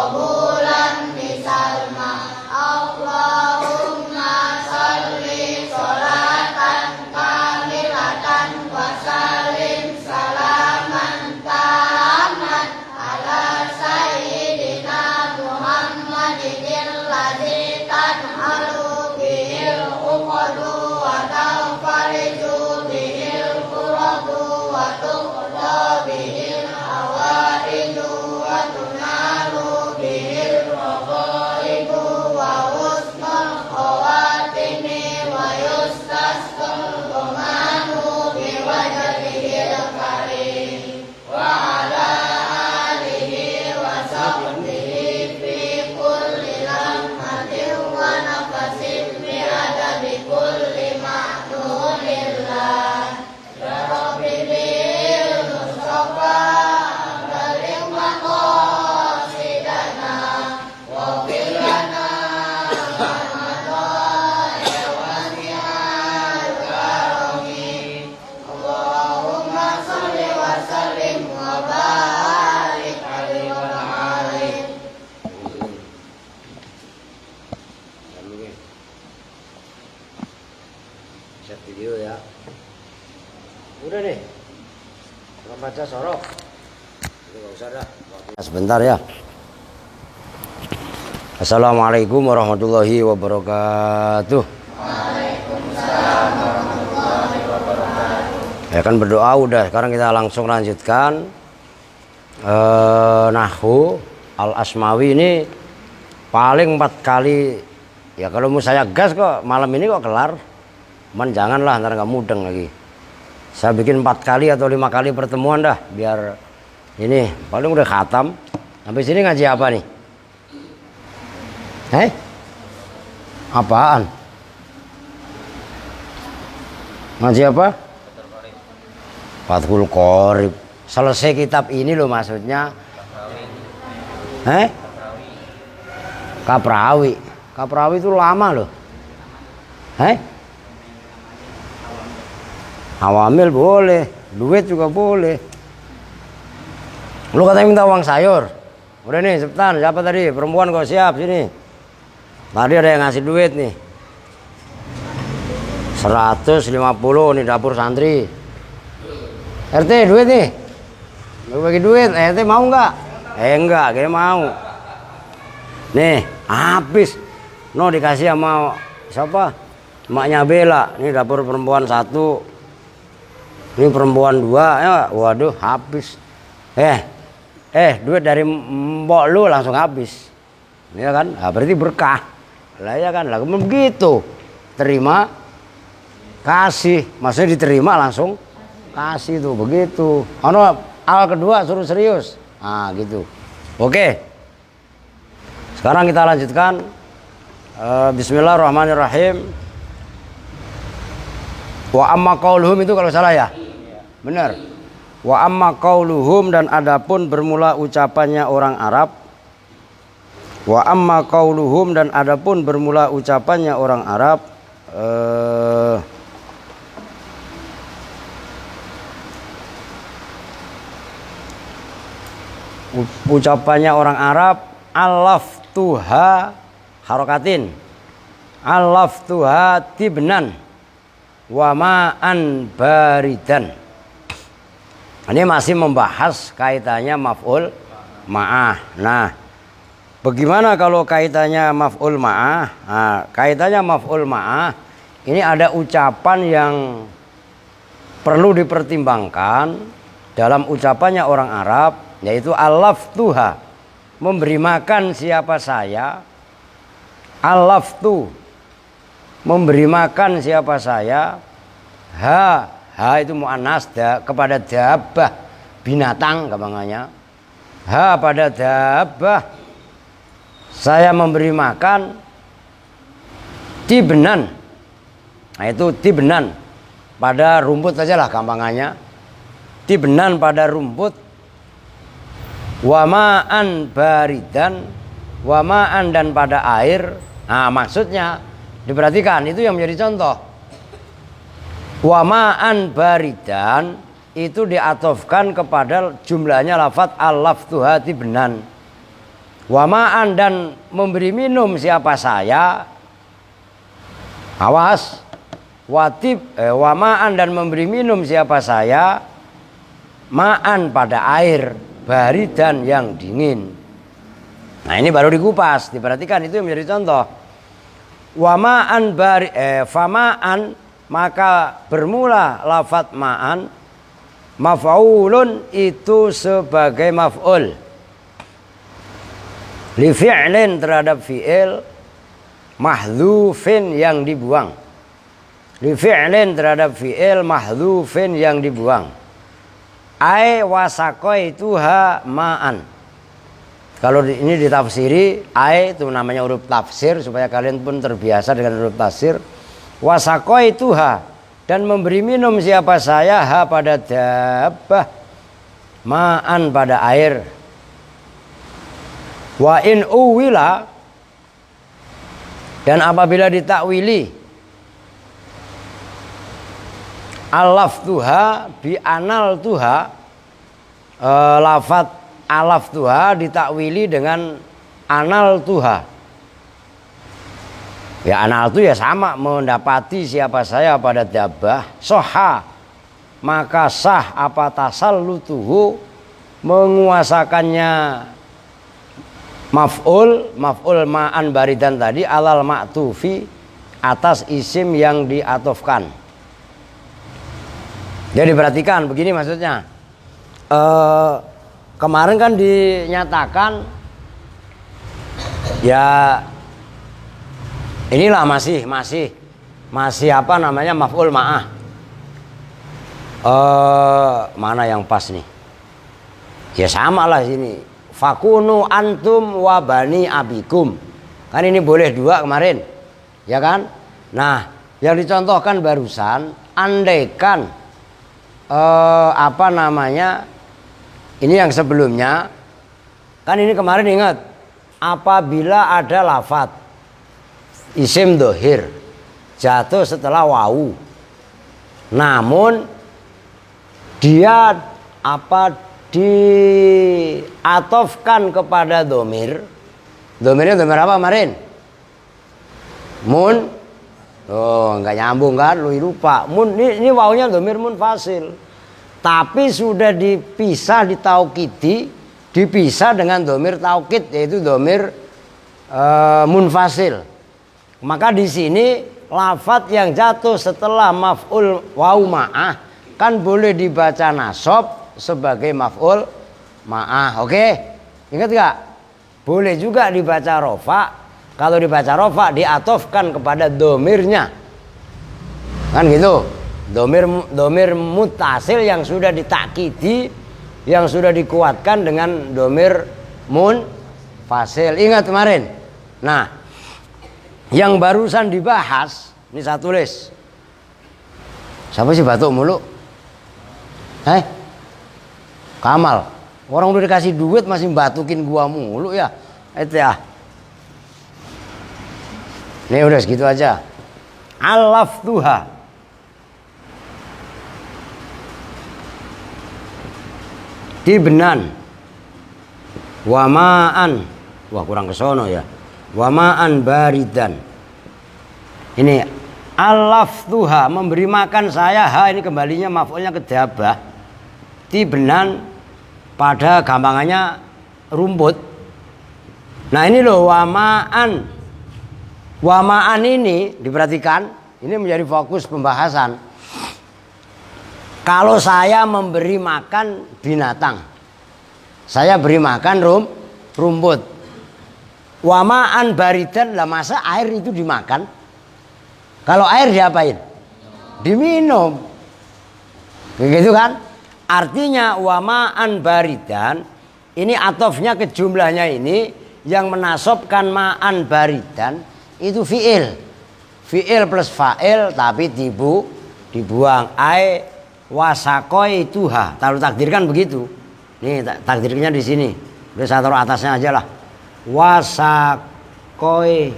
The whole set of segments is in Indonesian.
qabulan bisalma. Allahumma sholli sholatan kamilatan wa sallim salaman taman ala sayyidina Muhammadin alladzi tanhalu bihil uqadu wa tanfariju bihil quradu wa tuqda bihil hawaiju wa tunalu bihil raqaibu wa husnul khawatimi wa yustasqal ghamanu biwajhihil karim wa ala alihi wa sahbihi fi kulli lamhatin wa nafasin bi adabi kulli ma'nunillah. Ya Rabbi bil Mustafa baligh maqasidana wa fir lana ya wasi'al karami. Allahumma sholli wa sallim wa barik alaihi wa alihi. Set video ya. Udah deh. Kalau baca sorok. Itu enggak usah dah. Sebentar ya. Assalamualaikum warahmatullahi wabarakatuh. Waalaikumsalam warahmatullahi wabarakatuh. Ya kan berdoa udah, sekarang kita langsung lanjutkan Nahwu Al-Asmawi ini paling 4 kali. Ya kalau mau saya gas kok malam ini kok kelar. Man janganlah ntar nggak mudeng lagi. Saya bikin 4 kali atau 5 kali pertemuan dah biar ini paling udah khatam. Sampai sini ngaji apa nih? Apaan? Ngaji apa? Fathul Qorib. Selesai kitab ini loh maksudnya. Kaprawi. Kaprawi itu lama loh. Awamil boleh, duit juga boleh. Lu katanya minta uang sayur. Udah nih, cepetan. Siapa tadi? Perempuan kok siap sini. Tadi ada yang ngasih duit nih. 150 nih dapur santri. RT duit nih. Lu bagi duit, RT mau nggak? Enggak, kayaknya mau. Nih, habis. No dikasih sama siapa? Emaknya Bella. Nih dapur perempuan 1. Ini perempuan 2, ya, waduh habis. Duit dari mbok lu langsung habis. Ya kan? Nah, berarti berkah. Lah ya kan, lah begitu. Terima kasih. Maksudnya diterima langsung kasih tuh begitu. Al kedua suruh serius. Nah, gitu. Oke. Sekarang kita lanjutkan Bismillahirrahmanirrahim. Wa amma qauluhum itu kalau salah ya? Benar. Wa amma qauluhum dan adapun bermula ucapannya orang Arab. Wa amma qauluhum dan adapun bermula ucapannya orang Arab. Ucapannya orang Arab, alaftuha harokatin, alaftuha tibnan wa ma'an baridan. Ini masih membahas kaitannya maf'ul ma'ah. Nah, bagaimana kalau kaitannya maf'ul ma'ah? Nah, kaitannya maf'ul ma'ah ini ada ucapan yang perlu dipertimbangkan dalam ucapannya orang Arab, yaitu alaftuha, memberi makan siapa saya. Alaftu, memberi makan siapa saya. Ha itu mu'annas kepada dabbah, binatang gampangannya. Ha pada dabbah saya memberi makan. Tibnan, nah itu tibnan pada rumput saja lah gampangannya. Tibnan pada rumput. Wama'an baridan, wama'an dan pada air. Nah maksudnya diperhatikan, itu yang menjadi contoh. Wama'an baridan itu diatofkan kepada jumlahnya lafadz al-laftuha tibnan. Wamaan dan memberi minum siapa saya. Awas. Wamaan dan memberi minum siapa saya. Ma'an pada air baridan yang dingin. Nah ini baru dikupas, diperhatikan itu yang menjadi contoh. Fama'an maka bermula lafadz ma'an. Maf'ulun itu sebagai maf'ul. Li fi'lin terhadap fi'il mahdhufin yang dibuang. Li fi'lin terhadap fi'il mahdhufin yang dibuang. Ai wasaqaituha ma'an. Kalau ini ditafsiri, ai itu namanya huruf tafsir supaya kalian pun terbiasa dengan huruf tafsir. Wasaqaituha dan memberi minum siapa saya ha pada dabbah ma'an pada air. Wa in uwila dan apabila ditakwili alaf tuha bi anal tuha, lafat alaf tuha ditakwili dengan anal tuha. Ya anal itu ya sama, mendapati siapa saya pada dabbah. Soha maka sah apa tasallutuhu menguasakannya maf'ul ma'an baridan tadi alal ma'tufi atas isim yang diatofkan. Jadi perhatikan begini maksudnya. Kemarin kan dinyatakan ya inilah masih apa namanya maf'ul ma'ah. Mana yang pas nih? Ya sama lah sini. Fakunu antum wa bani abikum. Kan ini boleh dua kemarin. Ya kan? Nah, yang dicontohkan barusan andaikan apa namanya? Ini yang sebelumnya. Kan ini kemarin ingat apabila ada lafadz isim dohir jatuh setelah wawu, namun dia apa diatofkan kepada domir. Domirnya domir apa kemarin? Mun. Oh nggak nyambung kan, lu lupa. Mun ini wawunya domir munfasil, tapi sudah dipisah ditaukidi, dipisah dengan domir taukid yaitu domir munfasil. Maka di sini lafadz yang jatuh setelah maf'ul wawu ma'ah kan boleh dibaca nasab sebagai maf'ul ma'ah. Oke? Ingat gak? Boleh juga dibaca rofa. Kalau dibaca rofa diatofkan kepada domirnya. Kan gitu. Domir mutasil yang sudah ditakidi, yang sudah dikuatkan dengan domir munfasil. Ingat kemarin. Nah, yang barusan dibahas, ini saya tulis. Siapa sih batuk mulu? Kamal. Orang udah dikasih duit masih batukin gua mulu ya. Itu ya. Ini udah segitu aja. Alaftuha. Tibnan. Wamaan. Wah kurang kesono ya. Wamaan baridan. Ini alaftuha memberi makan saya. Ha ini kembalinya maf'ulnya ke dabbah. Tibnan pada gampangannya rumput. Nah ini loh wamaan. Wamaan ini diperhatikan. Ini menjadi fokus pembahasan. Kalau saya memberi makan binatang, saya beri makan rumput. Wamaan baridan, lah masa air itu dimakan? Kalau air diapain? Diminum. Begitu kan? Artinya wamaan baridan ini atofnya ke jumlahnya ini yang menasobkan ma'an baridan itu fi'il. Fi'il plus fa'il tapi dibuang. Ai wasakoi tuha. Taruh takdirkan begitu. Nih takdirnya di sini. Udah saya taruh atasnya aja lah. Wasakoi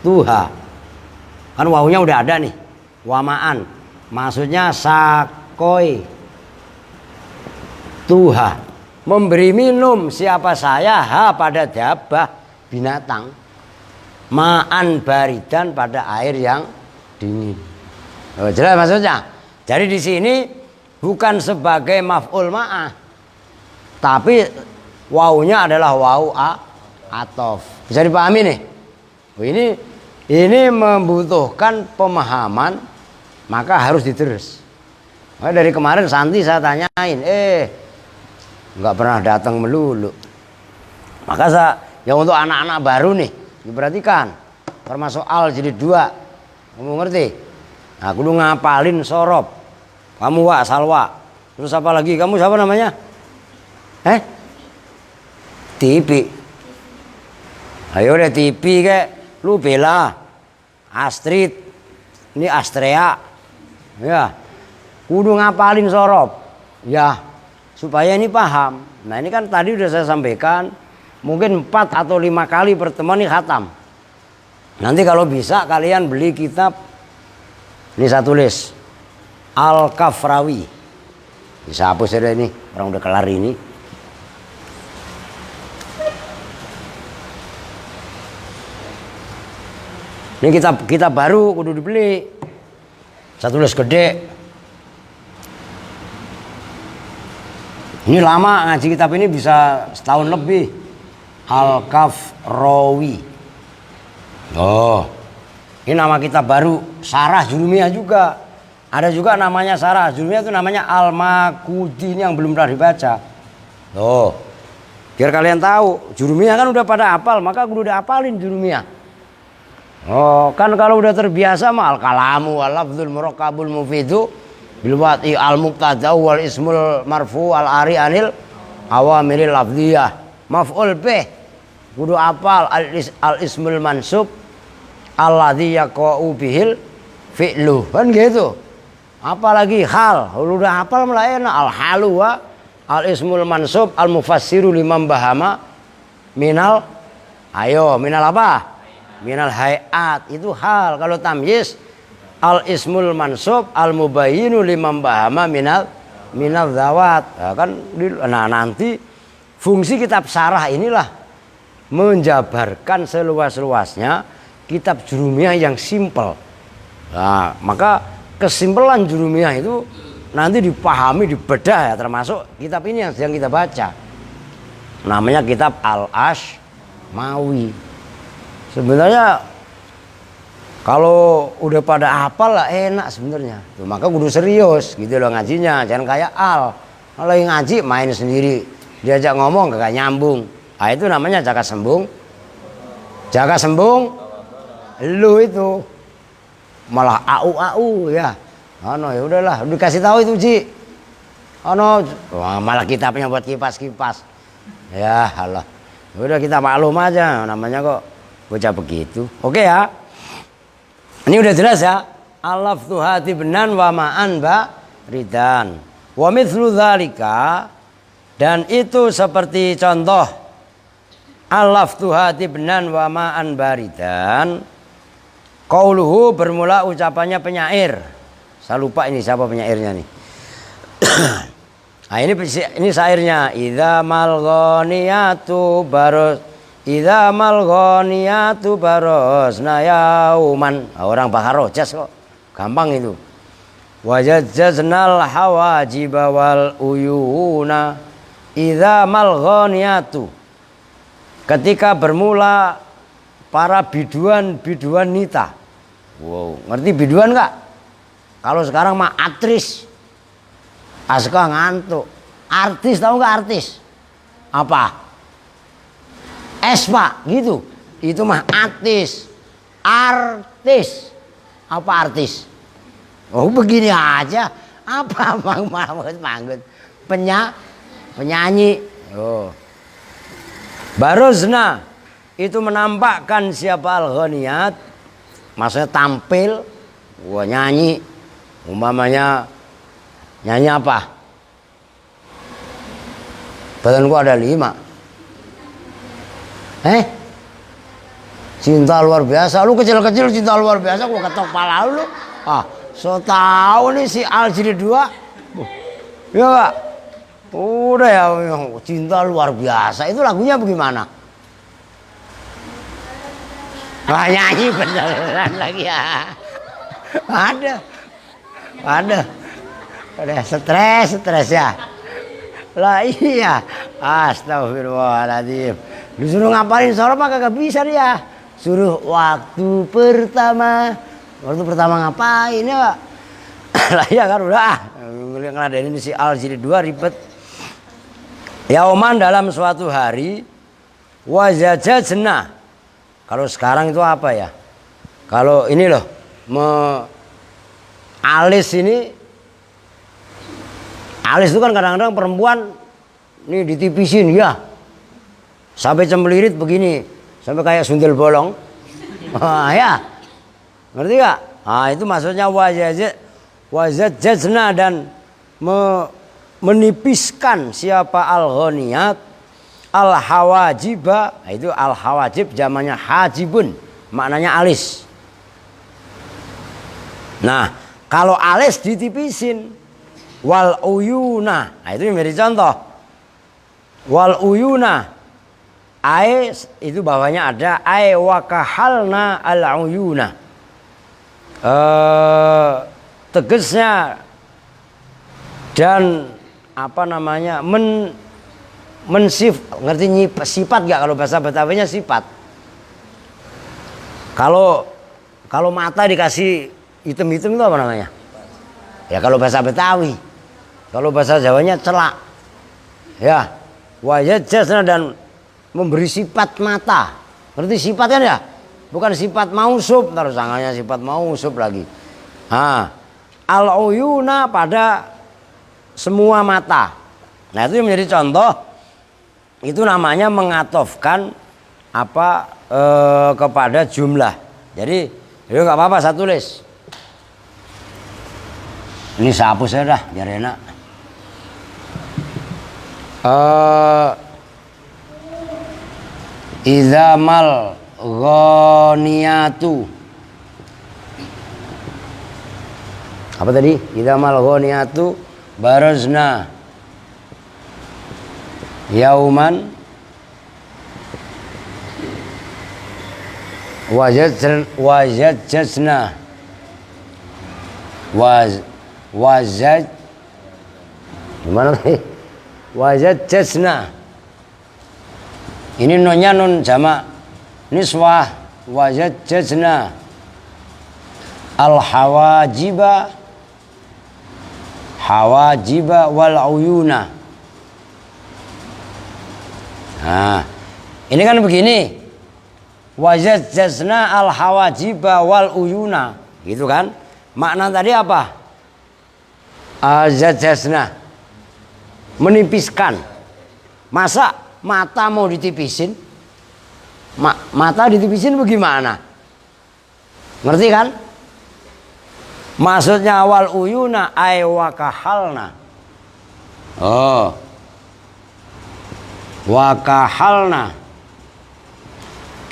tuha. Kan wawunya udah ada nih. Wamaan. Maksudnya sakoi tuha. memberi minum siapa saya ha pada dabah binatang ma'an baridan pada air yang dingin. Oh, jelas maksudnya. Jadi di sini bukan sebagai maf'ul ma'ah, tapi wawunya adalah wawu atof. Bisa dipahami nih? Oh, ini membutuhkan pemahaman, maka harus diterus. Nah, dari kemarin Santi saya tanyain, nggak pernah datang melulu. Maka yang untuk anak-anak baru nih diperhatikan, termasuk al jadi 2. Kamu ngerti? Nah, kudu ngapalin sorob. Kamu wa salwa. Terus apa lagi? Kamu siapa namanya? Tipi. Ayo deh Tipi ke. Lu Bella, Astrid, ini Astrea. Ya. Kudu ngapalin sorob. Ya, supaya ini paham. Nah, ini kan tadi udah saya sampaikan, mungkin 4 atau 5 kali pertemuan ini khatam. Nanti kalau bisa kalian beli kitab, ini saya tulis Al-Kafrawi. Bisa hapus aja ini, orang udah kelar ini. Ini kitab baru kudu dibeli. Saya tulis gede. Ini lama ngaji kitab ini, bisa setahun lebih. Al-Kafrawi. Oh, ini nama kitab baru. Sarah Jurumiyah juga. Ada juga namanya Sarah Jurumiyah, itu namanya Al-Makudi, ini yang belum pernah dibaca. Oh, biar kalian tahu. Jurumiyah kan udah pada hafal, maka kudu udah hafalin Jurumiyah. Oh, kan kalau udah terbiasa mah al-kalamu wal lafdzul murakkabul mufidu bil wati al-muqtada wal ismul marfu al ari anil awamilil lafdhiyah maf'ul bih kudu apal al-ismul mansub alladzi yaqa'u bihil fi'lu kan gitu. Apalagi hal, udah hafal mulai enak. Al-halu wa al-ismul mansub al-mufassiru liman bahama minal apa? Minal hayat, itu hal. Kalau tamyiz al-ismul mansub al-mubayyinu liman bahama minal zawat. Nah, nanti fungsi kitab Sarah inilah menjabarkan seluas-luasnya kitab Jurumiyah yang simpel. Nah, maka kesimpulan Jurumiyah itu nanti dipahami, dibedah ya, termasuk kitab ini yang sedang kita baca. Namanya kitab Al-Ashmawi. Sebenarnya kalau udah pada hafal lah enak sebenarnya. Maka kudu serius gitu loh ngajinya, jangan kayak Al. Kalau yang ngaji main sendiri, diajak ngomong gak nyambung. Nah, itu namanya jaga sembung. Jaga sembung lu itu malah au ya. Ya udahlah, dikasih tahu itu Ji. Malah kitabnya buat kipas-kipas. Ya Allah. Udah kita maklum aja, namanya kok bocah begitu. Oke ya. Ini udah jelas ya. Alaftu hati benan wa ma'an baridan. Wa mithlu dzalika, dan itu seperti contoh alaftu hati benan wa ma'an baridan. Qauluhu, bermula ucapannya penyair. Saya lupa ini siapa penyairnya nih. Nah, ini syairnya. Idza mal ghaniyatu barosna yauman. Orang Baharojas kok. Gampang itu. Wajajznal hawajiba wal uyuna. Idza mal ghaniyatu. Ketika bermula para biduan nita. Wow, ngerti biduan enggak? Kalau sekarang mah aktris. Aska ngantuk. Artis, tahu nggak artis? Apa? Pak, gitu. Itu mah artis. Artis. Apa artis? Oh, begini aja. Apa manggut? Penyanyi. Oh. Barozna itu menampakkan siapa al-ghaniyat. Maksudnya tampil. Wah, nyanyi. Umpamanya nyanyi apa? Badanku ada 5. Cinta luar biasa. Lu kecil-kecil cinta luar biasa, gua ketok pala lu. So tahu nih si Al jilid 2. Ya Pak. Udah ya, cinta luar biasa. Itu lagunya bagaimana? Wah, nyanyi beneran lagi ya. Ada. Udah stres ya. Lah iya. Astagfirullahaladzim. Disuruh ngapalin sholat mah kagak bisa dia. Suruh waktu pertama ngapain ya, Pak? Lah iya kan udah. Ngeladenin si Al jilid 2 ribet. Yauman dalam suatu hari wajajajna. Kalau sekarang itu apa ya? Kalau ini loh, alis itu kan kadang-kadang perempuan nih ditipisin ya. Sampai cembelirit begini, sampai kayak sundel bolong. Ya. Ngerti gak? Nah, itu maksudnya wajajajna dan menipiskan siapa al-ghaniyat al-hawajiba. Nah, itu al-hawajib zamannya hajibun, maknanya alis. Nah, kalau alis ditipisin wal uyuna. Nah, itu yang menjadi contoh. Wal uyuna itu bawahnya ada wakahalna al uyuna. Tegasnya dan apa namanya ngerti sifat gak kalau bahasa Betawinya sifat. Kalau mata dikasih hitam-hitam itu apa namanya? Ya kalau bahasa Betawi. Kalau bahasa Jawanya celak. Ya, wajajasna dan memberi sifat mata. Ngerti sifat kan ya? Bukan sifat mausub, taruh sangannya sifat mausub lagi. Al-uyuna pada semua mata. Nah, itu yang menjadi contoh. Itu namanya mengatofkan kepada jumlah. Jadi, itu nggak apa-apa saya tulis. Ini saya hapus ya dah, biar enak. Idzamal ghaniyatu. Apa tadi? Idzamal ghaniyatu barazna yauman wajajna gimana nih? Wajajna. Ini nunnya nun jamak niswah. Wajajna al hawajiba wal uyuna. Nah, ini kan begini. Wajajna al hawajiba wal uyuna, gitu kan? Makna tadi apa? Wajajna menipiskan. Masa mata mau ditipisin? Mata ditipisin bagaimana? Ngerti kan? Maksudnya wal uyuna ay wakahalna. Oh. Wakahalna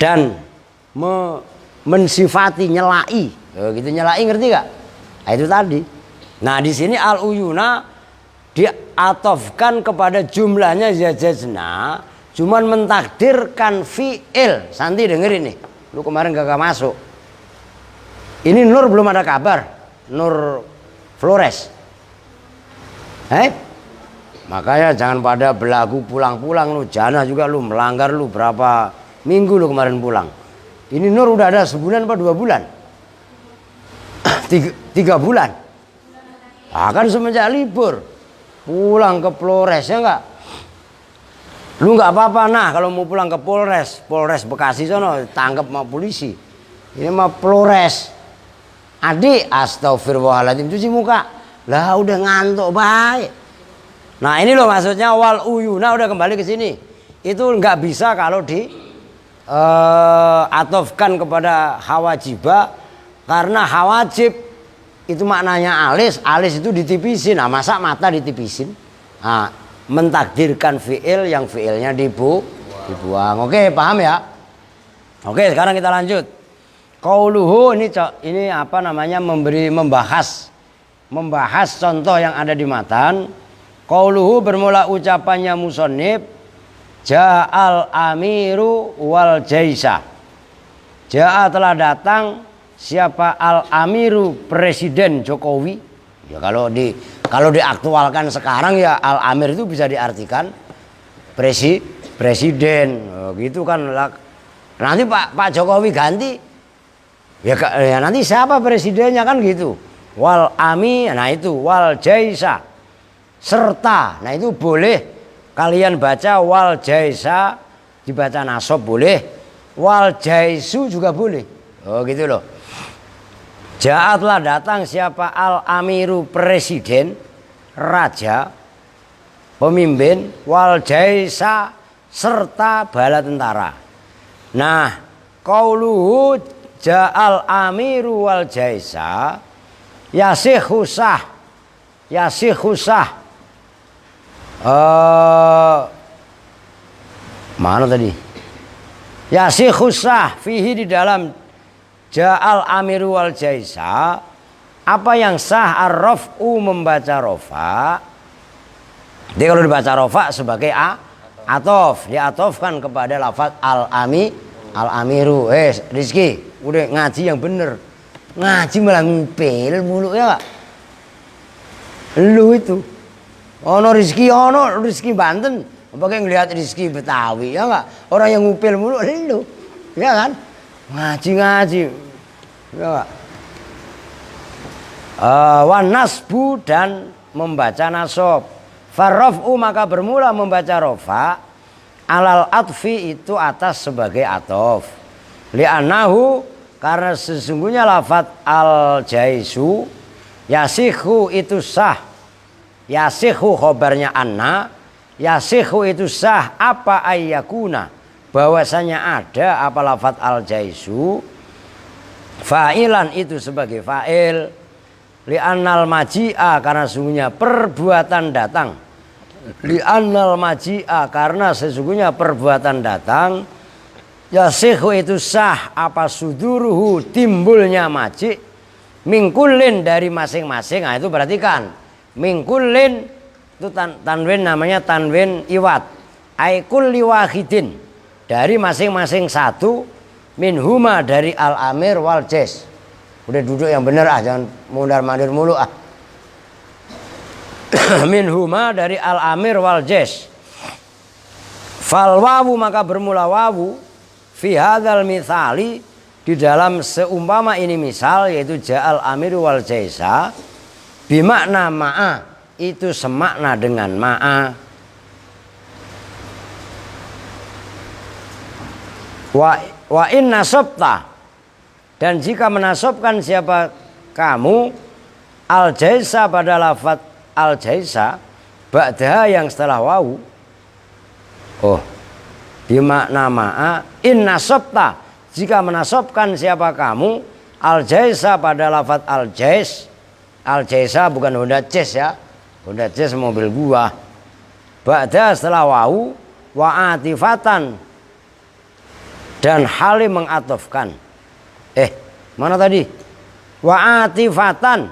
dan mensifati nyelai. Gitu nyelai, ngerti gak? Nah, itu tadi. Nah, di sini al uyuna diatofkan kepada jumlahnya zajajna, cuman mentakdirkan fi'il. Santi dengerin nih. Lu kemarin gak masuk. Ini Nur belum ada kabar. Nur Flores. Makanya jangan pada belagu pulang-pulang lu. Jana juga lu melanggar lu berapa minggu lu kemarin pulang. Ini Nur udah ada sebulan apa 2 bulan? 3 bulan. Akan semenjak libur pulang ke Flores ya enggak? Lu nggak apa-apa nah kalau mau pulang ke Polres Bekasi sono tangkap sama polisi. Ini mah Flores. Adik, astagfirullahaladzim, cuci muka. Lah udah ngantuk baik. Nah ini loh maksudnya wal uyuna, udah kembali ke sini. Itu nggak bisa kalau atofkan kepada hawajibah, karena hawajib itu maknanya alis itu ditipisin. Nah masa mata ditipisin? Nah, mentakdirkan fi'il yang fi'ilnya dibuang. Oke, paham ya? Oke, sekarang kita lanjut. Qauluhu ini apa namanya membahas contoh yang ada di matan. Qauluhu bermula ucapannya musannif ja'al amiru wal jaisa. Ja'a telah datang siapa al amiru presiden Jokowi. Ya kalau diaktualkan sekarang ya al amir itu bisa diartikan presiden. Oh, gitu kan. Nanti Pak Jokowi ganti ya nanti siapa presidennya kan gitu. Wal ami, nah itu wal jaisa serta, nah itu boleh kalian baca wal jaisa dibaca nasab boleh, wal jaisu juga boleh. Oh gitu loh. Ja'atlah datang siapa al amiru presiden raja pemimpin wal jaisa serta bala tentara. Nah qauluhu ja'al amiru wal jaisa yasikhusah mana tadi yasikhusah fihi di dalam ja'al amiru wal jaisa apa yang sah ar-raf'u membaca rofa. Jadi kalau dibaca rofa sebagai atof diatofkan kepada lafaz al-amiru. Rizky udah ngaji yang bener, ngaji malah ngupil mulu ya gak? Lu itu ono Rizky Banten pakai ngelihat Rizky Betawi ya gak? Orang yang ngupil mulu lu ya kan? Ngaji ya gak? Wan nasbu dan membaca nasab. Farraf'u maka bermula membaca rofa alal atfi itu atas sebagai atof. Li'annahu karena sesungguhnya lafaz al jaisu yasikhu itu sah. Yasikhu khobarnya anna, yasikhu itu sah apa ayyakuna bahwasanya ada apa lafaz al jaisu fa'ilan itu sebagai fa'il. Li'annal maji'a karena sesungguhnya perbuatan datang. Li'annal maji'a karena sesungguhnya perbuatan datang. Yasikhu itu sah apa suduruhu timbulnya maji. Mingkulin dari masing-masing. Nah itu perhatikan. Mingkulin itu tanwin namanya tanwin iwat. Aikulli wahidin dari masing-masing satu. Minhuma dari al-amir wal jais. Udah duduk yang bener jangan mundar-mandir mulu Minhuma dari al-amir wal jais. Fal wawu maka bermula wawu fi hadzal mitsali di dalam seumpama ini misal yaitu ja'al amir wal jaisa bimakna ma'a itu semakna dengan ma'a. Wa in nasabta dan jika menasobkan siapa kamu al jaisa pada lafaz al jaisa ba'da yang setelah wawu. Oh bimakna ma'a in nasabta jika menasobkan siapa kamu al jaisa pada lafaz al jais. Al jaisa bukan Honda Jazz ya. Honda Jazz mobil gua. Ba'da setelah wawu wa atifatan dan halim mengatofkan. Mana tadi? Wa atifatan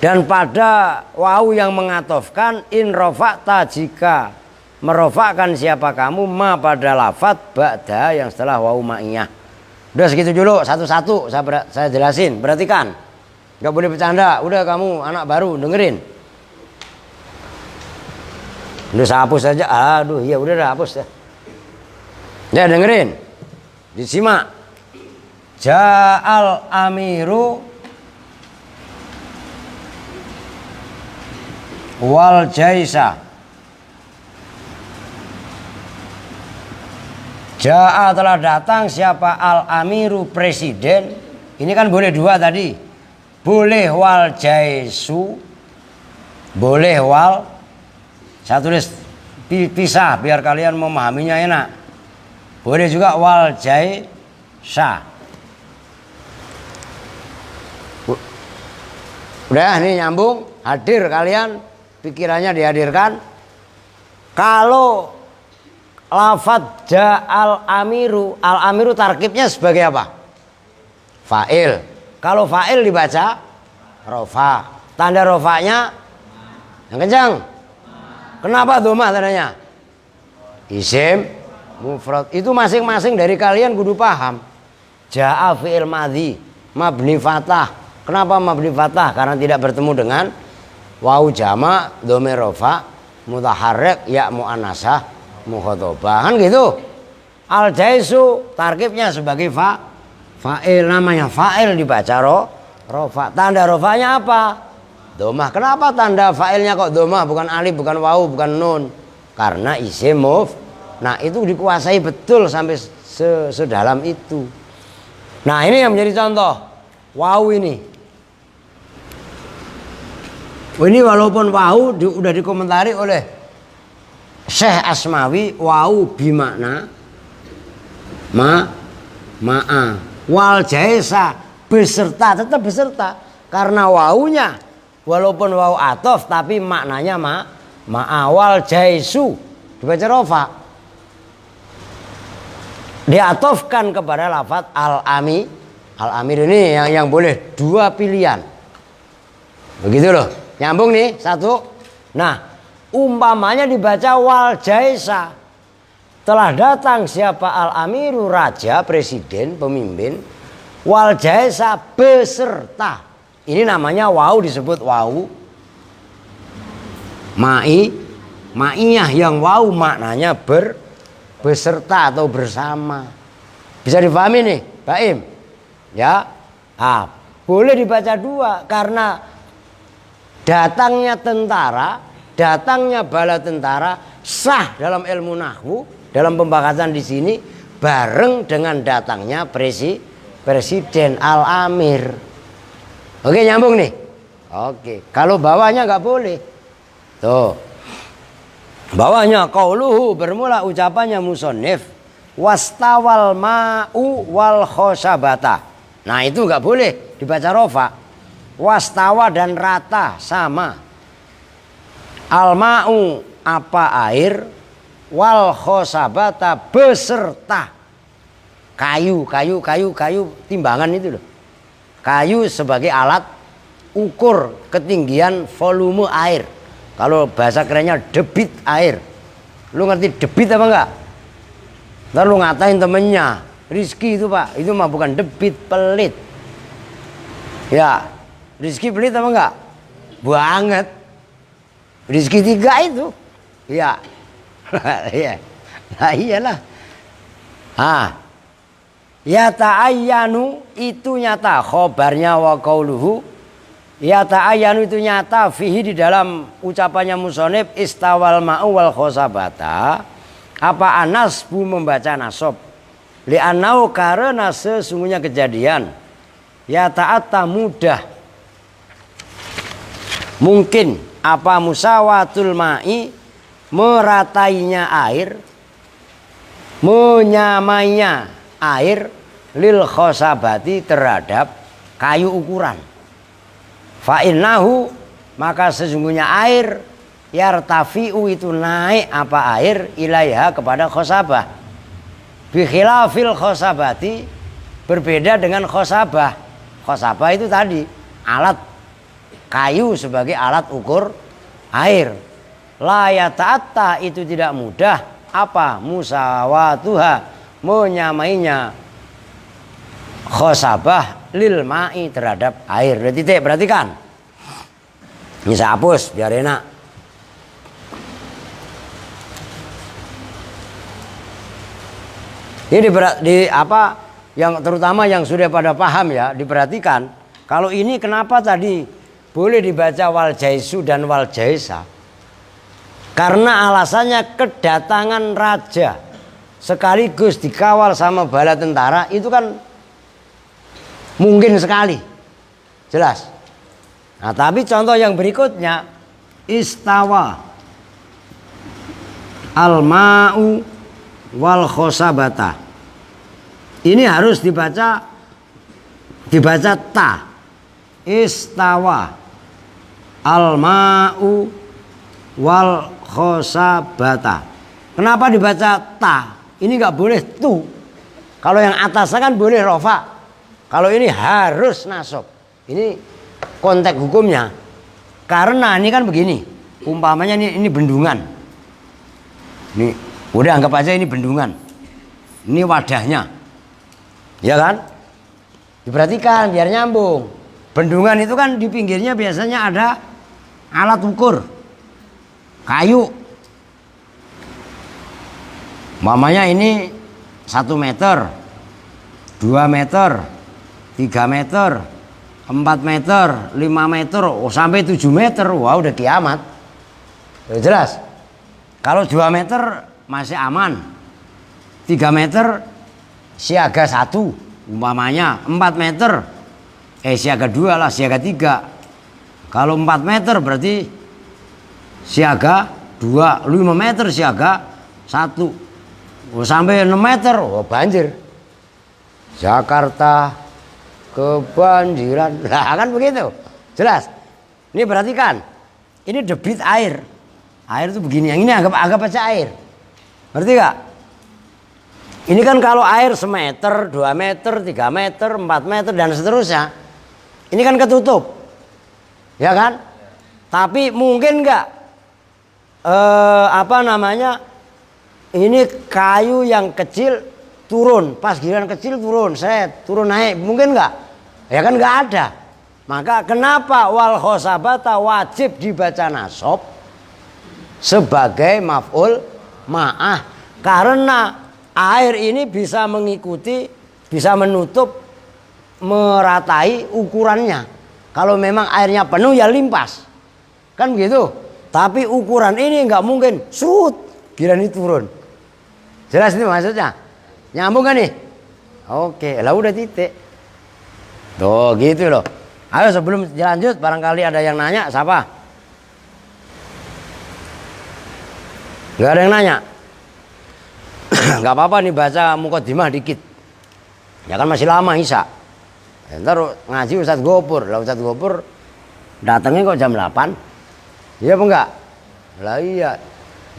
dan pada wawu yang mengatofkan in rofa'ta jika merofakkan siapa kamu ma pada lafaz ba'da yang setelah wawu ma'iyah. Udah segitu dulu satu-satu saya jelasin. Perhatikan, nggak boleh bercanda. Udah kamu anak baru dengerin. Udah saya hapus aja. Aduh iya udah hapus ya. Ya dengerin, disimak. Ja'al amiru wal jaisa. Ja'a telah datang siapa al amiru presiden. Ini kan boleh dua tadi. Boleh wal jaisu, boleh wal. Saya tulis pisah biar kalian memahaminya enak. Boleh juga wal jaisa. Udah nih nyambung, hadir kalian, pikirannya dihadirkan. Kalau lafadz ja'al amiru, al amiru tarkibnya sebagai apa? Fa'il. Kalau fa'il dibaca rofa. Tanda rofanya Yang kencang. Kenapa dhamma tandanya? Isim mufrad. Itu masing-masing dari kalian kudu paham. Ja'a fi'il madhi mabni fathah. Kenapa mabni fathah? Karena tidak bertemu dengan wawu jama, dhamir rafa, mutaharrik, ya muannasah, mukhatabah. Kan gitu. Al jaisu tarkibnya sebagai fa'il, namanya fa'il dibaca rofa. Tanda rofanya apa? Dhammah. Kenapa tanda fa'ilnya kok dhammah, bukan alif, bukan wawu, bukan nun? Karena isim nah itu dikuasai betul sampai sedalam itu. Nah ini yang menjadi contoh. Wawu ini. Ini walaupun wawu udah dikomentari oleh Syekh Asmawi, wawu bimakna ma'a wal jaisa beserta, tetap beserta. Karena wawunya walaupun wawu atof tapi maknanya ma'a wal jaisu dibaca rofa. Diatofkan kepada lafadz al-ami. Al-amir ini yang boleh dua pilihan. Begitu loh. Nyambung nih satu. Nah, umpamanya dibaca wal jaisa. Telah datang siapa al-amiru, raja, presiden, pemimpin. Wal jaisa beserta. Ini namanya wawu disebut wawu ma'iyah, yang wawu maknanya beserta atau bersama. Bisa dipahami nih, Baim? Ya. Boleh dibaca dua karena datangnya tentara, datangnya bala tentara sah dalam ilmu nahwu, dalam pembahasan di sini bareng dengan datangnya presiden al-amir. Oke, nyambung nih. Oke, kalau bawahnya nggak boleh. Tuh. Bawahnya qauluhu, bermula ucapannya musannif wastawal ma'u wal khosabata. Nah itu nggak boleh dibaca rofa. Wastawa dan rata sama. Al ma'u apa air, wal khosabata beserta kayu timbangan itu loh. Kayu sebagai alat ukur ketinggian volume air. Kalau bahasa kerennya debit air. Lu ngerti debit apa enggak? Ntar lu ngatain temennya, Rizky itu pak, itu mah bukan debit, pelit. Ya, Rizky pelit apa enggak? Banget. Rizky 3 itu. Ya. Ya. Nah iyalah. Ya ta'ayyanu itu nyata, khobarnya wa qauluhu. Ya ta'ayyanu itu nyata fihi di dalam ucapannya musonib istawal ma'u wal khosabata. Apa anasbu membaca nasob li'annau karena sesungguhnya kejadian ya ta'atta mudah mungkin apa musawatul ma'i meratainya air, menyamainya air lil khosabati terhadap kayu ukuran. Fa'innahu maka sesungguhnya air yartafi'u itu naik apa air ilaiha kepada khosabah. Bikhilafil khosabati berbeda dengan khosabah. Khosabah itu tadi alat kayu sebagai alat ukur air. La yata'atta itu tidak mudah apa musawatuha menyamainya khosabah lil ma'i terhadap air. Titik, perhatikan. Ini saya hapus biar enak. Ini yang terutama yang sudah pada paham ya, diperhatikan. Kalau ini kenapa tadi boleh dibaca wal jaisu dan wal jaisa? Karena alasannya kedatangan raja sekaligus dikawal sama bala tentara itu kan mungkin sekali. Jelas. Nah, tapi contoh yang berikutnya istawa al-ma'u wal khosabata. Ini harus dibaca ta. Istawa al-ma'u wal khosabata. Kenapa dibaca ta? Ini nggak boleh tu. Kalau yang atasnya kan boleh rofa. Kalau ini harus nasab. Ini konteks hukumnya. Karena ini kan begini. umpamanya ini bendungan. Nih, udah anggap aja ini bendungan. Ini wadahnya. Ya kan? Diperhatikan biar nyambung. Bendungan itu kan di pinggirnya biasanya ada alat ukur. Kayu. Umpamanya ini 1 meter, 2 meter, 3 meter, 4 meter, 5 meter, sampai 7 meter. Wah, udah kiamat. Udah jelas. Kalau 2 meter masih aman. 3 meter siaga 1 umpamanya. 4 meter siaga 2 lah, siaga 3. Kalau 4 meter berarti siaga 2, 5 meter siaga 1. Sampai 6 meter, banjir. Jakarta kebanjiran. Lah kan begitu. Jelas. Ini perhatikan. Ini debit air. Air itu begini. Yang ini anggap aja air. Ngerti gak? Ini kan kalau air semeter, 2 meter, 3 meter, 4 meter dan seterusnya. Ini kan ketutup. Ya kan? Tapi mungkin gak ini kayu yang kecil turun, pas giliran kecil turun, turun naik, mungkin nggak? Ya kan nggak ada. Maka kenapa wal khosabata wajib dibaca nasab sebagai maf'ul ma'ah? Karena air ini bisa mengikuti, bisa menutup, meratai ukurannya. Kalau memang airnya penuh ya limpas, kan begitu. Tapi ukuran ini nggak mungkin giliran ini turun. Jelas ini maksudnya? Nyambung kan nih? Oke, lah udah titik. Tuh gitu loh. Ayo sebelum lanjut barangkali ada yang nanya, siapa? Gak ada yang nanya? Gak apa-apa nih baca muqaddimah dikit. Ya kan masih lama Isya. Ntar ngaji Ustadz Gopur. Lah Ustadz Gopur datangnya kok jam 8? Iya apa enggak? Lah iya.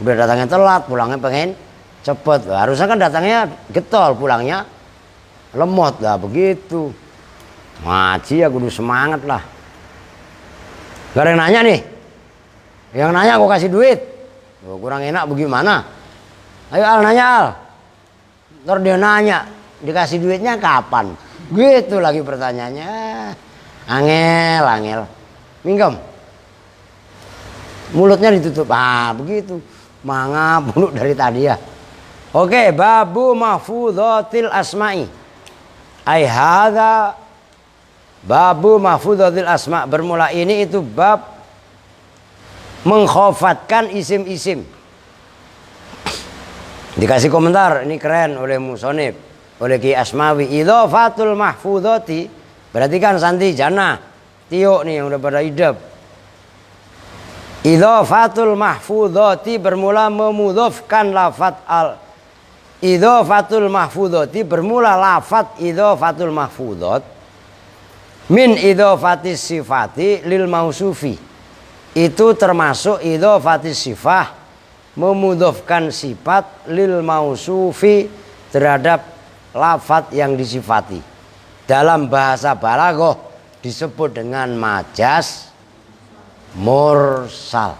Udah datangnya telat, pulangnya pengen cepet. Harusnya kan datangnya getol, pulangnya lemot lah begitu. Ngaji ya kudu semangat lah. Gak ada yang nanya nih. Yang nanya aku kasih duit. Kurang enak bagaimana? Ayo Al nanya Al. Ntar dia nanya, dikasih duitnya kapan? Gitu lagi pertanyaannya. Angel. Minggem. Mulutnya ditutup. Begitu. Manga mulut dari tadi ya. Oke, babu mahfudzatil asma'i. Ai hadza babu mahfudzatil asma'. Bermula ini itu bab mengkhofatkan isim-isim. Dikasih komentar, ini keren oleh musonib, oleh Ki Asmawi. Idhofatul mahfudzati. Berarti kan Santi, Jana, Tio nih yang udah pada hidup. Idhofatul mahfudzati bermula memudhofkan lafat al. Idhofatul mahfudzati bermula lafat idhofatul mahfudzat min idhofatis sifati lil mausufi. Itu termasuk idhofatis sifah, memudhofkan sifat lil mausufi terhadap lafat yang disifati. Dalam bahasa balaghah disebut dengan majaz mursal.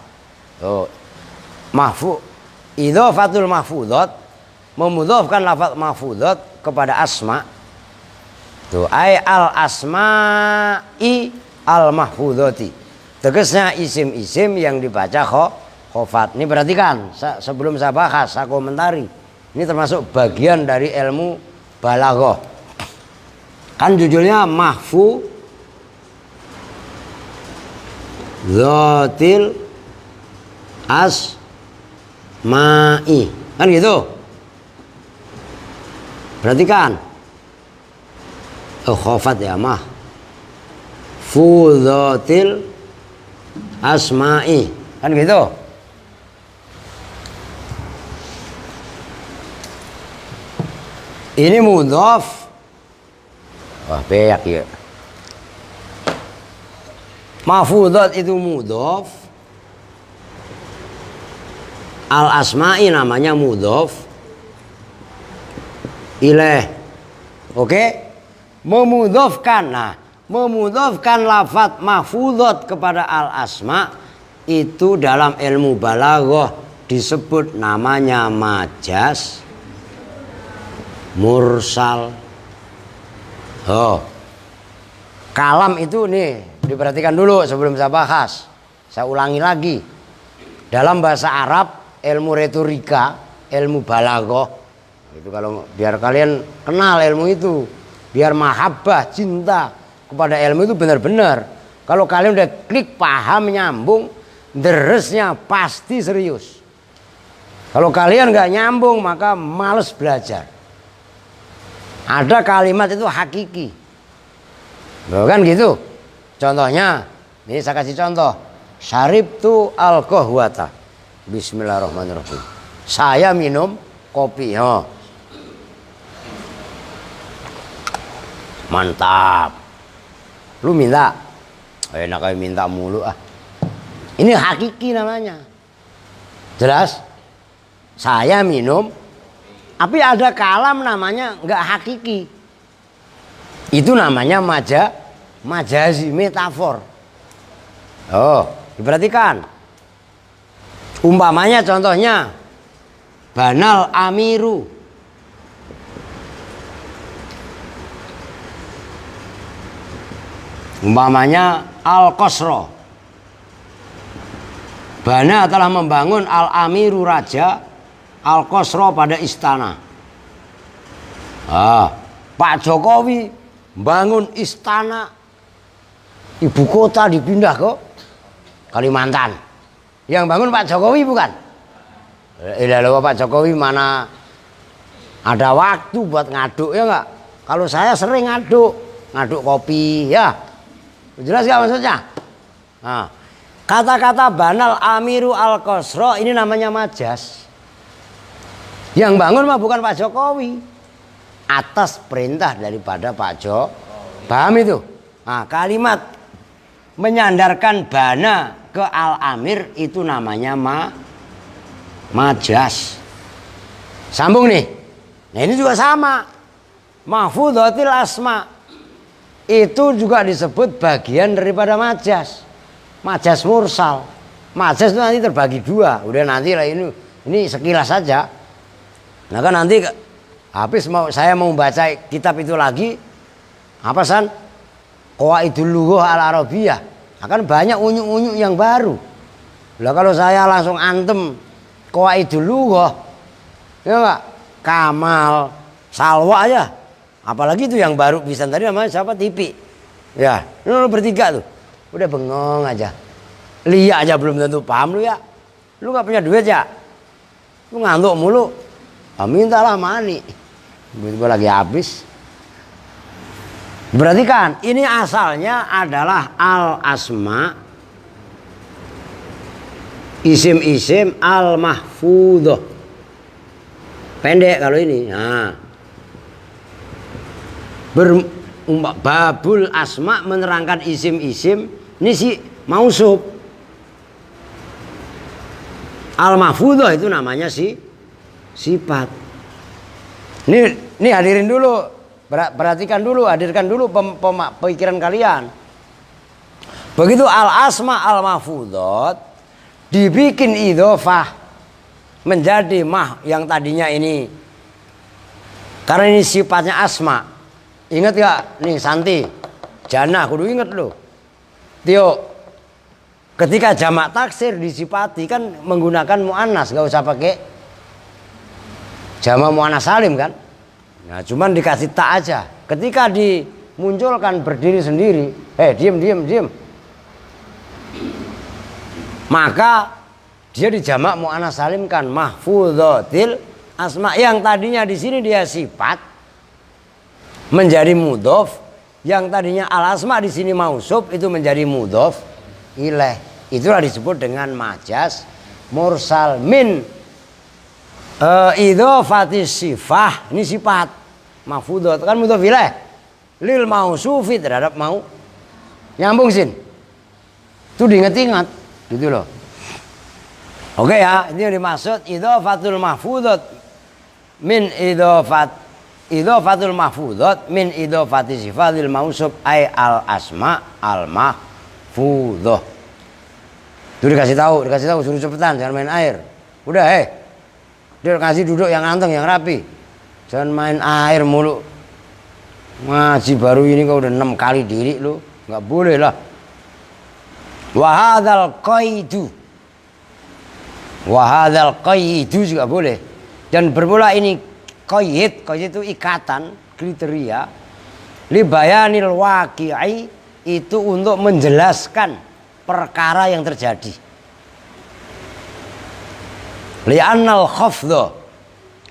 Idhofatul mahfudzat memudhofkan lafaz mahfudzat kepada asma. Ai al asma'i al mahfudzati. Tegasnya isim-isim yang dibaca khofat. Ini perhatikan, sebelum saya bahas, saya komentari. Ini termasuk bagian dari ilmu balaghah. Kan judulnya mahfudzatil asma'i. Kan gitu. Perhatikan. Khofat ya mahfudzatil asma'i. Kan gitu. Ini mudhof. Wah, beyak ya. Mahfudzat itu mudhof. Al asma'i namanya mudhof ilaih. Oke? Memudhofkan. Nah, memudhofkan lafaz mahfudzat kepada al asma itu dalam ilmu balaghah disebut namanya majaz mursal. Oh. Kalam itu nih diperhatikan dulu sebelum saya bahas. Saya ulangi lagi. Dalam bahasa Arab, ilmu retorika, ilmu balaghah itu kalau biar kalian kenal ilmu itu, biar mahabbah, cinta kepada ilmu itu benar-benar. Kalau kalian udah klik paham nyambung, deresnya pasti serius. Kalau kalian nggak nyambung maka males belajar. Ada kalimat itu hakiki, loh kan gitu. Contohnya, ini saya kasih contoh. Syaribtu al-qahwata. Bismillahirrahmanirrahim. Saya minum kopi. Oh. Mantap. Lu minta? Enak kayak minta mulu ah. Ini hakiki namanya. Jelas? Saya minum, tapi ada kalam namanya nggak hakiki. Itu namanya majazi, metafor. Oh, diperhatikan. Umpamanya contohnya banal amiru. Umpamanya al-qasra. Bana telah membangun al-amiru raja, al-qasra pada istana. Pak Jokowi bangun istana, ibu kota dipindah ke Kalimantan. Yang bangun Pak Jokowi bukan? Lalu Pak Jokowi mana ada waktu buat ngaduk ya enggak? Kalau saya sering ngaduk kopi ya. Jelas gak maksudnya? Nah, kata-kata banal amiru al-qasra ini namanya majas. Yang bangun mah bukan Pak Jokowi, atas perintah daripada Pak Jokowi. Paham itu? Nah, kalimat menyandarkan bana ke al-amir itu namanya majas. Sambung nih. Nah ini juga sama. Mahfudzatil asma itu juga disebut bagian daripada majas. Majas mursal. Majas itu nanti terbagi dua. Udah nanti lah ini sekilas saja. Nah kan nanti habis saya mau baca kitab itu lagi. Apa San? Qawaidul Lughah al-Arabiyah. Akan banyak unyu-unyu yang baru. Lah kalau saya langsung antem Qawaidul Lughah, ya enggak? Kamal, Salwa aja. Apalagi itu yang baru bisa tadi namanya siapa? Tipi. Ya, lu bertiga tuh. Udah bengong aja. Lia aja belum tentu paham lu ya. Lu gak punya duit ya? Lu ngantuk mulu. Mintalah mani. Duit gua lagi habis. Berarti kan ini asalnya adalah al-asma, isim-isim al-mahfudhoh. Pendek kalau ini. Nah. Babul asma menerangkan isim-isim ini si mausub. Al-mahfudhoh itu namanya sifat. Ini hadirin dulu, perhatikan dulu, hadirkan dulu pemikiran kalian. Begitu al-asma al-mahfudhot dibikin idhofah menjadi yang tadinya ini, karena ini sifatnya asma. Ingat gak nih Santi, Jana, kudu inget loh. Tio, ketika jamak taksir disifati kan menggunakan mu'annas, gak usah pakai jamak mu'annas salim kan. Nah cuman dikasih tak aja. Ketika dimunculkan berdiri sendiri, diem. Maka dia dijamak mu'annas salim kan mahfudzatil asma. Yang tadinya di sini dia sifat menjadi mudhof, yang tadinya al-asma di sini mausub itu menjadi mudhof ilaih. Itulah disebut dengan majas mursal min idhofatis sifah. Ini sifat mahfudhot kan mudhof ilaih lil mausufi terhadap mau. Nyambung sin. Itu diingat-ingat gitu loh. Oke ya, ini yang dimaksud idhofatul mahfudhot min idhofatul mahfudhot min idhofati sifatil mausub ay al asma al mahfudhoh. Tuh dikasih tahu suruh cepetan, jangan main air. Udah, dia kasih duduk yang anteng, yang rapi. Jangan main air mulu. Ngaji baru ini kau udah 6 kali diri lu, nggak boleh lah. Wahadal qaidu juga boleh. Dan bermula ini qaid itu ikatan, kriteria. Libayanil waqi'i itu untuk menjelaskan perkara yang terjadi. Li'annal khafdha,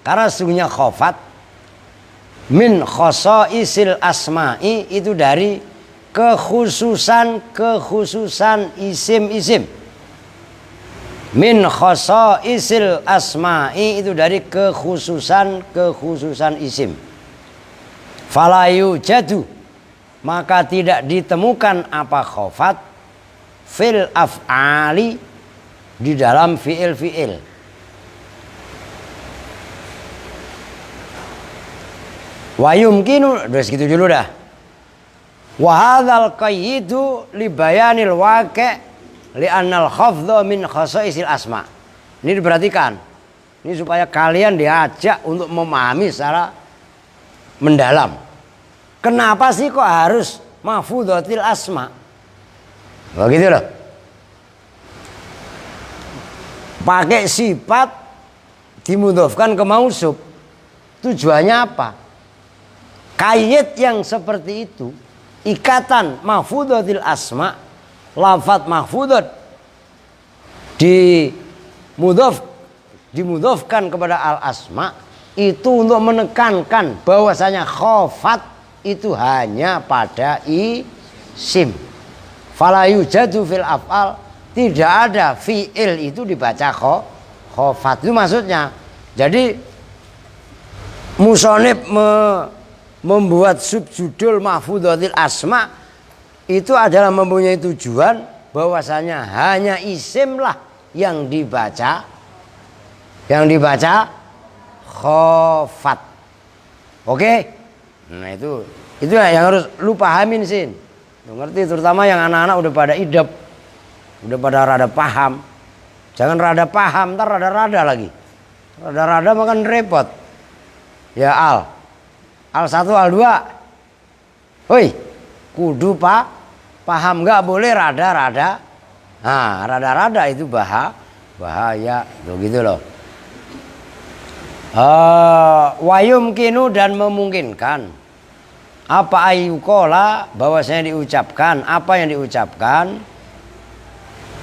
karena sesungguhnya khafat min khosaisil asma'i itu dari kekhususan isim-isim. Min khosaisil asma'i itu dari kekhususan isim. Falayu jadu, maka tidak ditemukan apa khafat fil af'ali di dalam fi'il. Wa yumkinu, udah segitu dulu dah. Wa hadzal qayyidu li bayanil waqi' li annal khafdha min khasaisil asma. Ini diperhatikan. Ini supaya kalian diajak untuk memahami secara mendalam. Kenapa sih kok harus mahfudzatil asma? Begitu loh. Pakai sifat dimudhofkan ke mausuf. Tujuannya apa? Qayyid yang seperti itu, ikatan mahfudzatil asma, lafadz mahfudzat dimudhofkan kepada al asma, itu untuk menekankan bahwasanya khafat itu hanya pada isim. Fala yujadu fil af'al, tidak ada fi'il itu dibaca khafat. Itu maksudnya. Jadi musonib membuat subjudul mahfudzatil asma itu adalah mempunyai tujuan bahwasanya hanya isim lah yang dibaca khafat. Oke? Nah itu yang harus lu pahamin sih. Lu ngerti, terutama yang anak-anak udah pada idep, udah pada rada paham. Jangan rada paham, ntar rada-rada lagi. Rada-rada makan repot. Ya al 1 al 2. Hoi, kudu paham, nggak boleh rada-rada. Nah, rada-rada itu bahaya. Begitu loh. Wayumkinu, dan memungkinkan. Apa ayyukola, bahwasanya diucapkan, apa yang diucapkan,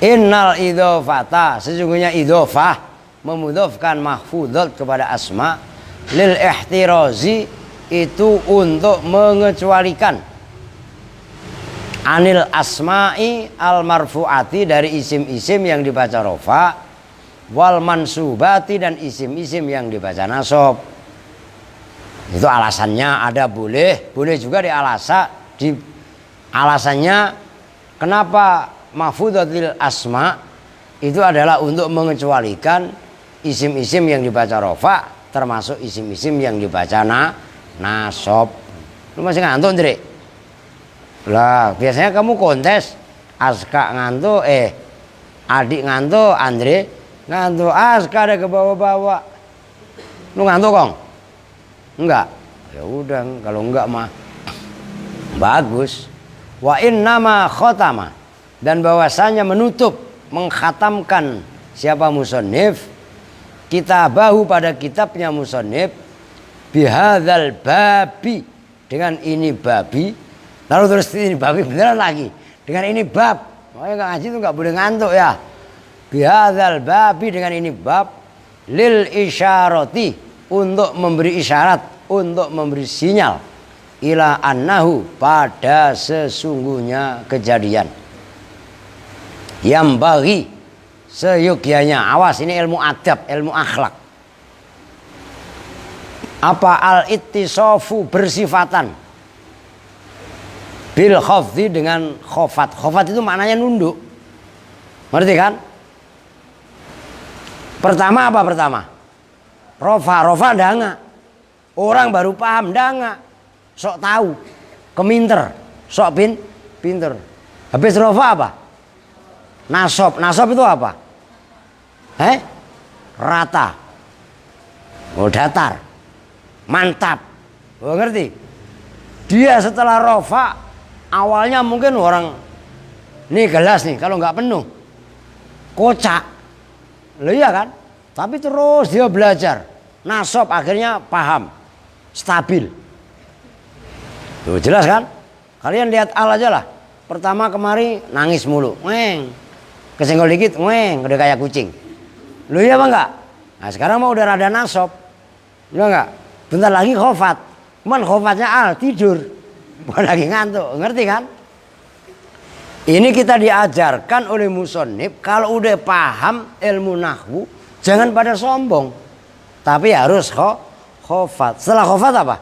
innal idhofata, sesungguhnya idhofah memudhofkan mahfudzat kepada asma, lil ihtirazi, itu untuk mengecualikan, anil asma'i al marfu'ati, dari isim-isim yang dibaca rofa, wal mansubati, dan isim-isim yang dibaca nasab. Itu alasannya ada, boleh juga di alasannya kenapa mahfudzatil asma itu adalah untuk mengecualikan isim-isim yang dibaca rofa, termasuk isim-isim yang dibaca nasab. Lu masih ngantuk, Ndri? Lah, biasanya kamu kontes, Aska ngantuk, adik ngantuk, Andre ngantuk, Aska ada ke bawah-bawah. Lu ngantuk, Kong? Enggak. Ya udah, kalau enggak mah bagus. Wa innama khotama, dan bahwasanya menutup, mengkhatamkan siapa musannif, kitabahu, pada kitabnya musannif, bihadzal babi, dengan ini babi. Lalu terus ini babi beneran lagi, dengan ini bab. Makanya nggak ngaji itu nggak boleh ngantuk ya. Bihadzal babi, dengan ini bab, lil isyarati, untuk memberi isyarat, untuk memberi sinyal, ila annahu, pada sesungguhnya kejadian, yang bagi seyogyanya. Awas, ini ilmu adab, ilmu akhlak. Apa? Al-ittisofu, bersifatan, bil khafdi, dengan khafat. Khafat itu maknanya nunduk, ngerti kan? Pertama apa? Rofa danga. Orang baru paham danga, sok tahu, keminter, sok pinter. Habis rofa apa? Nasab. Nasab itu apa? Rata. Oh, datar. Mantap. Oh, ngerti? Dia setelah rofa, awalnya mungkin orang, nih gelas nih, kalau nggak penuh, kocak. Loh iya kan? Tapi terus dia belajar. Nasab akhirnya paham. Stabil. Tuh jelas kan? Kalian lihat Al aja lah. Pertama kemari nangis mulu. Weng. Kesenggol dikit, weng, udah kayak kucing. Loh iya apa enggak? Nah sekarang mau udah rada nasab. Iya enggak? Bentar lagi khofat. Cuman khofatnya Al tidur. Bukan lagi ngantuk, ngerti kan? Ini kita diajarkan oleh musonib. Kalau udah paham ilmu nahwu, jangan pada sombong. Tapi harus khofat. Setelah khofat apa?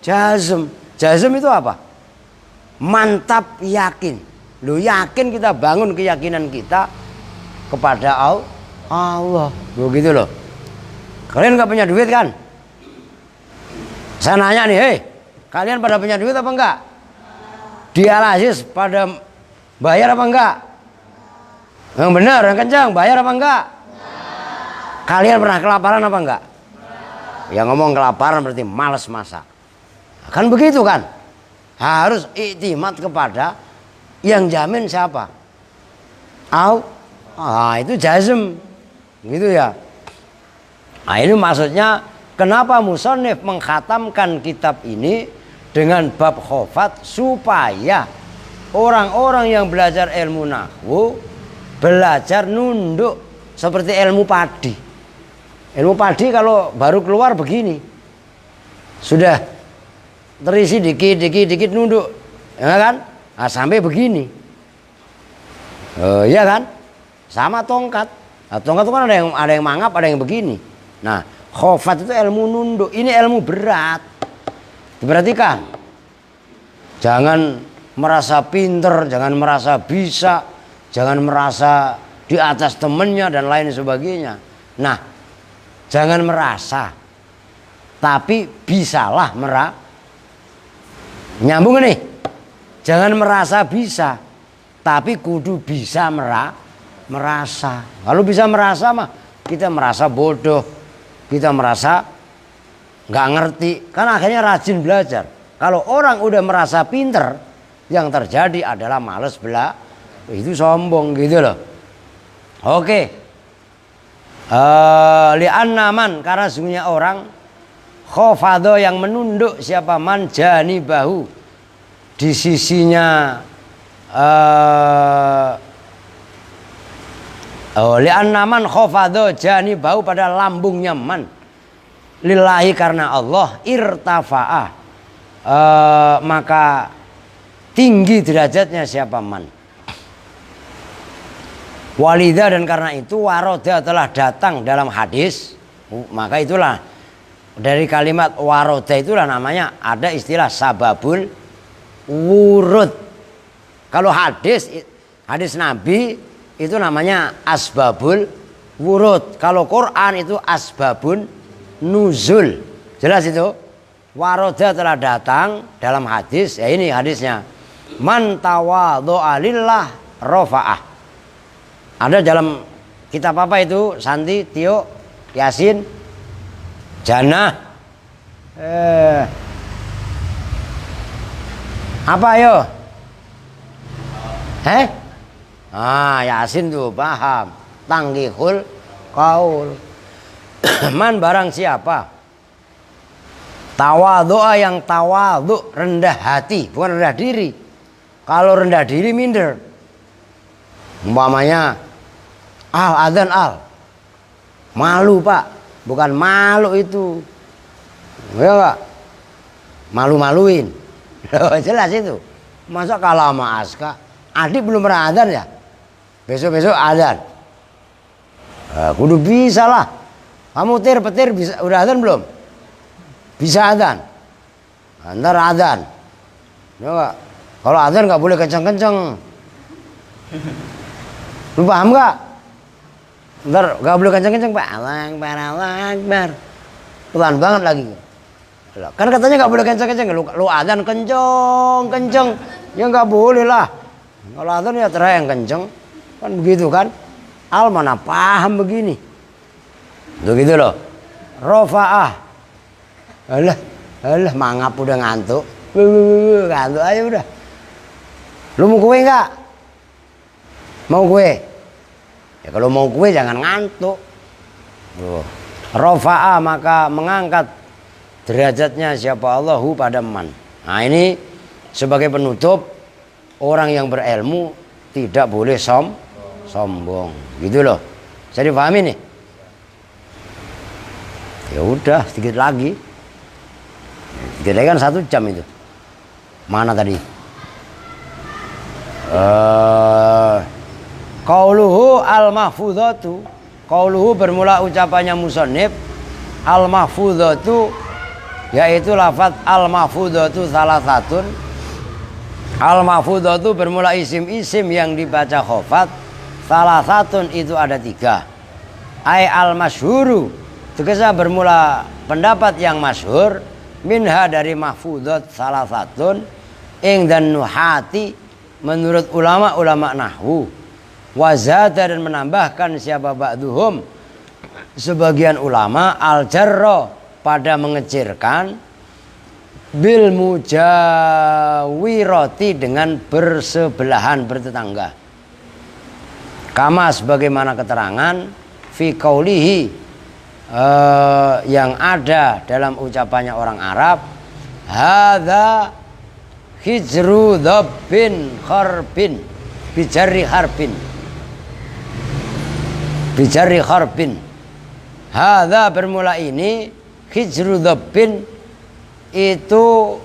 Jazm. Jazm itu apa? Mantap yakin. Lu yakin, kita bangun keyakinan kita kepada Allah. Begitu loh. Kalian nggak punya duit kan? Saya nanya nih, hei, kalian pada punya duit apa enggak? Di Al-Aziz pada bayar apa enggak? Yang benar, yang kencang, bayar apa enggak? Kalian pernah kelaparan apa enggak? Ya ngomong kelaparan berarti malas masak. Kan begitu kan? Harus iktimat kepada yang jamin siapa? Itu jazm. Gitu ya. Nah ini maksudnya kenapa musannif mengkhatamkan kitab ini dengan bab khofat, supaya orang-orang yang belajar ilmu nahwu belajar nunduk seperti ilmu padi. Ilmu padi kalau baru keluar begini, sudah terisi dikit nunduk, ya kan? Nah, sampai begini, iya kan? Sama tongkat. Nah, tongkat itu kan ada yang mangap, ada yang begini. Nah, khofat itu ilmu nunduk. Ini ilmu berat. Diperhatikan. Jangan merasa pinter, jangan merasa bisa, jangan merasa di atas temennya dan lain sebagainya. Nah, jangan merasa, tapi bisalah nyambung nih. Jangan merasa bisa, tapi kudu bisa merasa. Kalau bisa merasa mah kita merasa bodoh, kita merasa nggak ngerti, kan akhirnya rajin belajar. Kalau orang udah merasa pinter, yang terjadi adalah males itu sombong gitu loh. Oke. Li'anna man, karena sungguhnya orang khofado yang menunduk siapa man janibahu, di sisinya li'anna man khofado janibahu, pada lambungnya man lillahi, karena Allah, irtafa'ah, maka tinggi derajatnya siapa man. Walidah, dan karena itu waroda telah datang dalam hadis, maka itulah dari kalimat waroda itulah namanya ada istilah sababul wurud. Kalau hadis Nabi itu namanya asbabul wurud. Kalau Quran itu asbabun nuzul. Jelas itu? Waroda telah datang dalam hadis. Ya ini hadisnya. Man tawadhu'a lillah rafa'ah. Ada dalam kitab apa itu? Santi, Tio, Yasin, Jannah. Apa ayo? Yasin tuh paham. Tanggihul qaul. Man barang siapa tawadhu'a, yang tawadhu rendah hati, bukan rendah diri. Kalau rendah diri minder. Umpamanya adzan malu pak, bukan malu itu, ya enggak, malu-maluin. Jelas itu. Masa kalau sama Aska, adik belum pernah adzan ya, besok adzan. Kudu bisa lah. Kamu petir bisa, udah adzan belum? Bisa adzan. Ntar adzan. Ya enggak? Kalau adzan nggak boleh kenceng-kenceng. Lu paham nggak? Ntar gak boleh kenceng-kenceng pak. Allah Akbar. Pelan banget lagi. Kan katanya gak boleh kenceng-kenceng. Lu adzan kenceng. Ya gak boleh lah. Kalau adzan ya terakhir yang kenceng. Kan begitu kan? Al mana paham begini. Tuh gitu loh. Rofa'ah. Alah mangap udah ngantuk. Ngantuk aja udah. Lu mau kue nggak? Mau kue? Ya kalau mau kue jangan ngantuk. Tuh. Rofa'ah maka mengangkat derajatnya siapa Allahu pada man. Nah ini sebagai penutup, orang yang berilmu tidak boleh sombong, gitu loh. Saya dipahami nih. Ya udah, sedikit lagi. Sedikit lagi kan 1 jam itu. Mana tadi? Qauluhu al-mahfudhatu. Qauluhu bermula ucapannya musannif. Al-mahfudhatu yaitu lafaz al-mahfudhatu salah satu. Al-mahfudhatu bermula isim-isim yang dibaca khofat. Salah satu itu ada 3. Ai al-masyhuru, tegasnya bermula pendapat yang masyhur. Minha dari mahfudhat salah satu. Ing dan nuhati menurut ulama-ulama nahwu. Wazada dan menambahkan siapa ba'duhum sebagian ulama al-jarra pada mengecirkan bil mujawirati dengan bersebelahan bertetangga. Kama sebagaimana keterangan fi qaulihi yang ada dalam ucapannya orang Arab, hadza hijru dhabbin kharbin bijari harbin. Bijari kharbin. Hadza bermula ini hijru dhabbin itu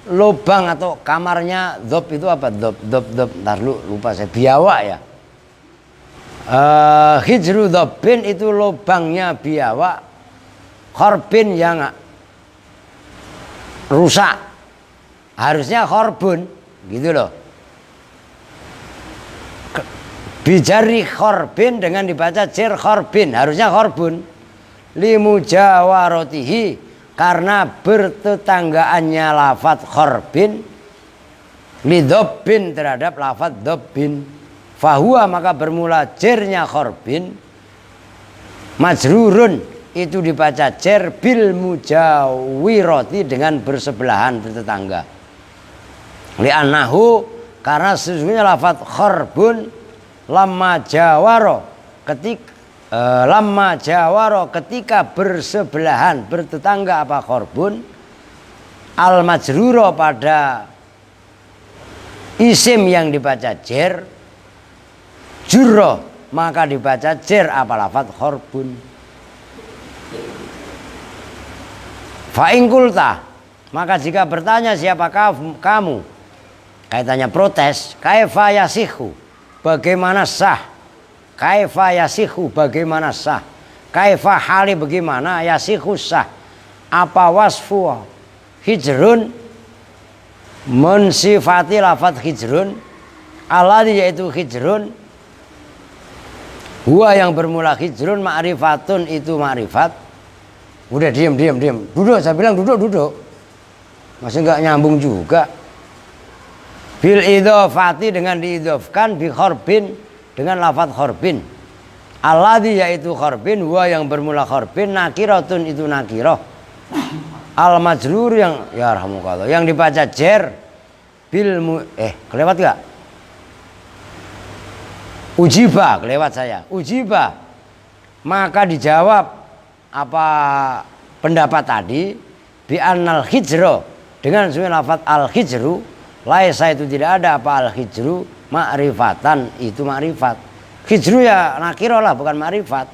lubang atau kamarnya dhab itu apa? Dhab ntar lupa saya, biawak ya. Hijru dhabbin itu lubangnya biawak, kharbin yang rusak, harusnya kharbun gitu loh. Bijari kharbin dengan dibaca jir kharbin, harusnya kharbun. Limujawaratihi karena bertetanggaannya lafadz kharbin lidhabbin terhadap lafadz dhabbin. Fahuwa maka bermula jirnya kharbin majrurun itu dibaca jer bil mujawirati dengan bersebelahan bertetangga. Li'annahu karena sesungguhnya lafadz kharbun lamma jawaro ketika bersebelahan bertetangga apa kharbun al majruro pada isim yang dibaca jer jurro maka dibaca jer apa lafadz kharbun. Fa in qulta maka jika bertanya siapakah kamu, kaitannya protes, kaifa yasihu bagaimana sah, kaifa yasihu bagaimana sah, kaifa hali bagaimana yasihu sah, apa wasfu hijrun mensifati lafadz hijrun alladzi yaitu hijrun huwa yang bermula hijrun ma'rifatun itu ma'rifat. Udah diam. Duduk, saya bilang duduk. Masih enggak nyambung juga. Bil idhofati dengan diidhofkan bi kharbin dengan lafadz kharbin. Alladzi yaitu kharbin huwa yang bermula kharbin nakiratun itu nakirah. Al majrur yang ya rahmukallah yang dibaca jer bil kelewat enggak? Ujiba, kelewat saya. Ujiba, maka dijawab apa pendapat tadi bi annal hijro dengan sebenarnya lafadz al hijru laisa itu tidak ada apa al hijru ma'rifatan itu ma'rifat. Hijru ya nakiro lah bukan ma'rifat.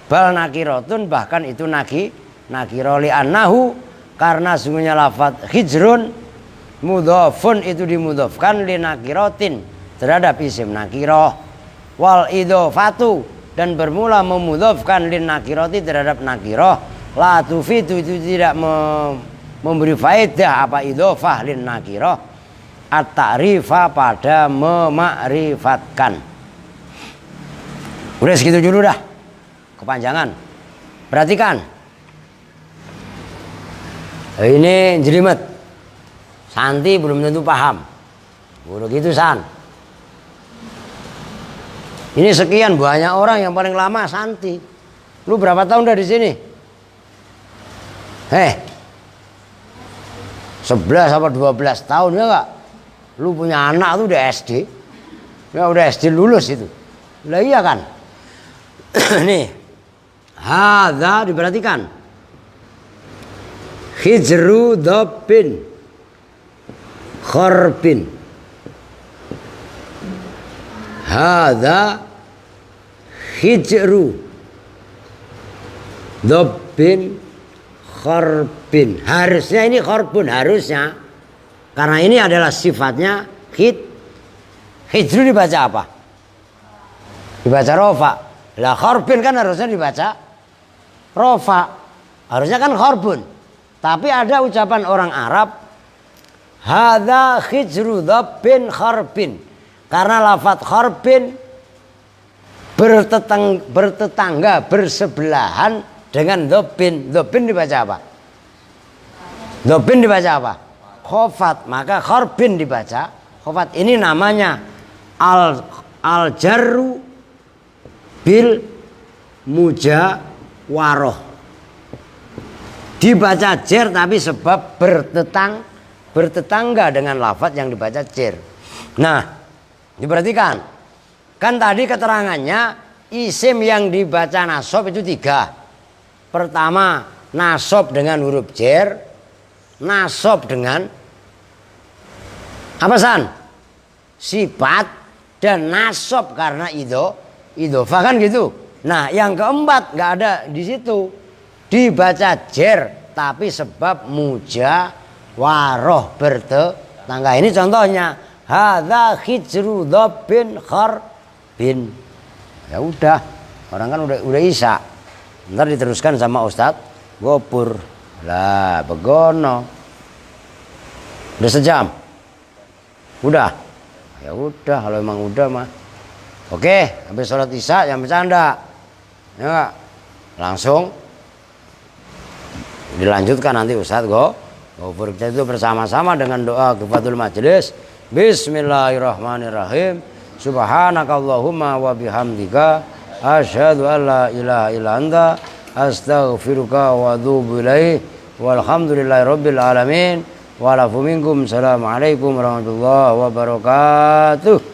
Bal nakiratun bahkan itu nakiro li annahu karena sungguhnya lafadz hijrun mudhafun itu dimudhafkan li nakiratin terhadap isim nakiroh. Wal idhofatu dan bermula memudhafkan lin nakirati terhadap nakiroh la tufitu itu tidak memberi faedah apa idhofah lin nakiroh at-ta'rifa pada memakrifatkan. Udah segitu dulu dah, kepanjangan. Perhatikan ini jelimet Santi belum tentu paham. Udah gitu San. Ini sekian banyak orang yang paling lama Santi. Lu berapa tahun udah di sini? 11 apa 12 tahun ya enggak? Lu punya anak tuh udah SD. Ya udah SD lulus itu. Lah iya kan? Nih. Hadza diperhatikan. Hijru dhabbin kharbin. Hadza hijru dhabbin kharbin. Harusnya ini kharbun, harusnya. Karena ini adalah sifatnya hijru dibaca apa? Dibaca rofa. Lah kharbin kan harusnya dibaca rofa. Harusnya kan kharbun. Tapi ada ucapan orang Arab, hadza hijru dhabbin kharbin. Karena lafadz kharbin bertetangga, bersebelahan dengan dhabbin. Dhabbin dibaca apa? Dhabbin dibaca apa? Khofat. Maka kharbin dibaca khofat. Ini namanya al-jarru bil mujawaroh. Dibaca jer tapi sebab bertetangga dengan lafadz yang dibaca jer. Nah, diperhatikan, kan tadi keterangannya isim yang dibaca nasab itu 3. Pertama, nasab dengan huruf jer, nasab dengan apa san? Sifat, dan nasab karena idhofah kan gitu. Nah, yang keempat nggak ada di situ, dibaca jer tapi sebab mujawaroh, bertetangga. Ini contohnya. Hadza hijru dhabbin kharbin. Ya udah, orang kan udah isya. Ntar diteruskan sama Ustadz Gopur. Lah, begono. Udah sejam. Udah. Ya udah, kalau emang udah mah. Oke, habis sholat isya yang bercanda. Ya enggak? Langsung dilanjutkan nanti Ustadz Gopur. Kita itu bersama-sama dengan doa kifatul majelis. Bismillahirrahmanirrahim. Subhanakallahumma wa bihamdika asyhadu an la ilaha illa anta astaghfiruka wa atubu ilaik. Walhamdulillahirabbil alamin. Wa lafu minkum. Assalamualaikum warahmatullahi wabarakatuh.